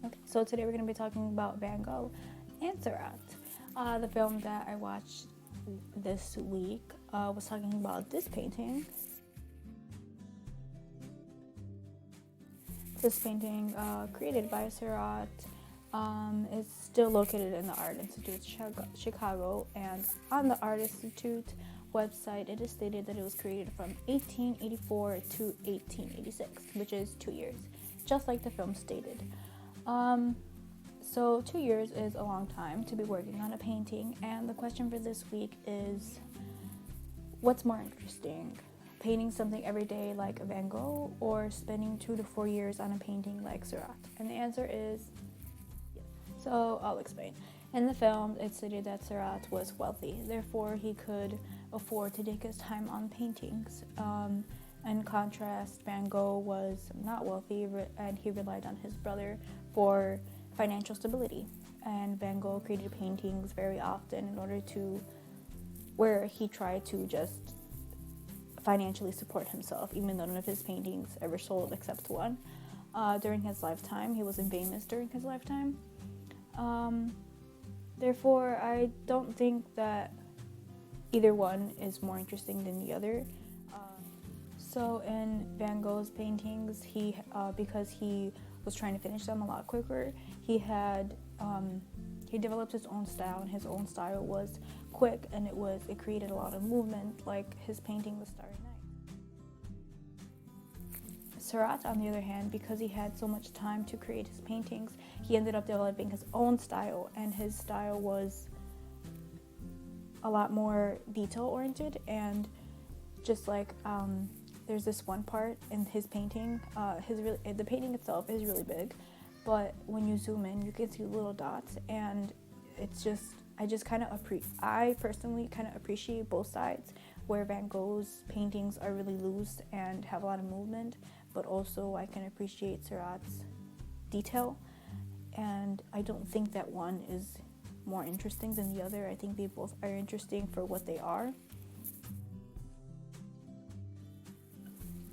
Okay, so today we're going to be talking about Van Gogh and Seurat. The film that I watched this week was talking about this painting. This painting, created by Seurat, is still located in the Art Institute Chicago, and on the Art Institute website it is stated that it was created from 1884 to 1886, which is 2 years, just like the film stated. So 2 years is a long time to be working on a painting, and the question for this week is, what's more interesting? Painting something every day like Van Gogh, or spending 2 to 4 years on a painting like Seurat? And the answer is yes. So I'll explain. In the film, it stated that Seurat was wealthy, therefore he could afford to take his time on paintings. In contrast, Van Gogh was not wealthy, and he relied on his brother for financial stability. And Van Gogh created paintings very often in order to, where he tried to just financially support himself, even though none of his paintings ever sold except one. During his lifetime, he wasn't famous during his lifetime. Therefore, I don't think that either one is more interesting than the other. So in Van Gogh's paintings, because he was trying to finish them a lot quicker, he developed his own style, and his own style was quick, and it created a lot of movement, like his painting The Starry Night. Seurat, on the other hand, because he had so much time to create his paintings, he ended up developing his own style, and his style was a lot more detail oriented. And just like there's this one part in his painting, the painting itself is really big, but when you zoom in, you can see little dots, and I personally kind of appreciate both sides, where Van Gogh's paintings are really loose and have a lot of movement, but also I can appreciate Seurat's detail, and I don't think that one is more interesting than the other. I think they both are interesting for what they are.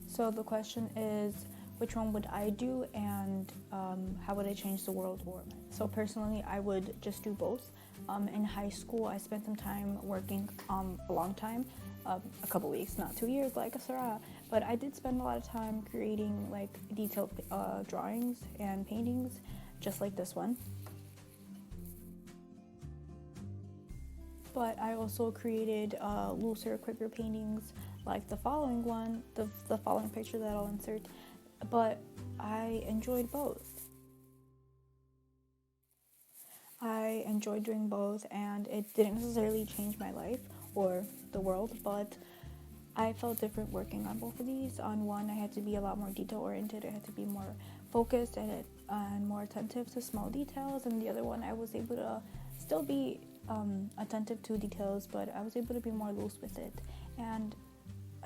So the question is, which one would I do, and how would I change the world? So personally, I would just do both. In high school, I spent some time working, a long time, a couple weeks, not 2 years like a Seurat, but I did spend a lot of time creating like detailed drawings and paintings, just like this one. But I also created looser, quicker paintings, like the following one, the following picture that I'll insert. But I enjoyed both. I enjoyed doing both, and it didn't necessarily change my life or the world, but I felt different working on both of these. On one, I had to be a lot more detail oriented. I had to be more focused and more attentive to small details. And the other one, I was able to still be attentive to details, but I was able to be more loose with it. And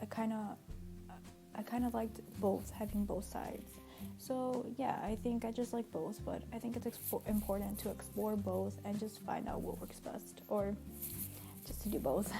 I kind of liked both, having both sides. So yeah, I think I just like both, but I think it's important to explore both and just find out what works best, or just to do both.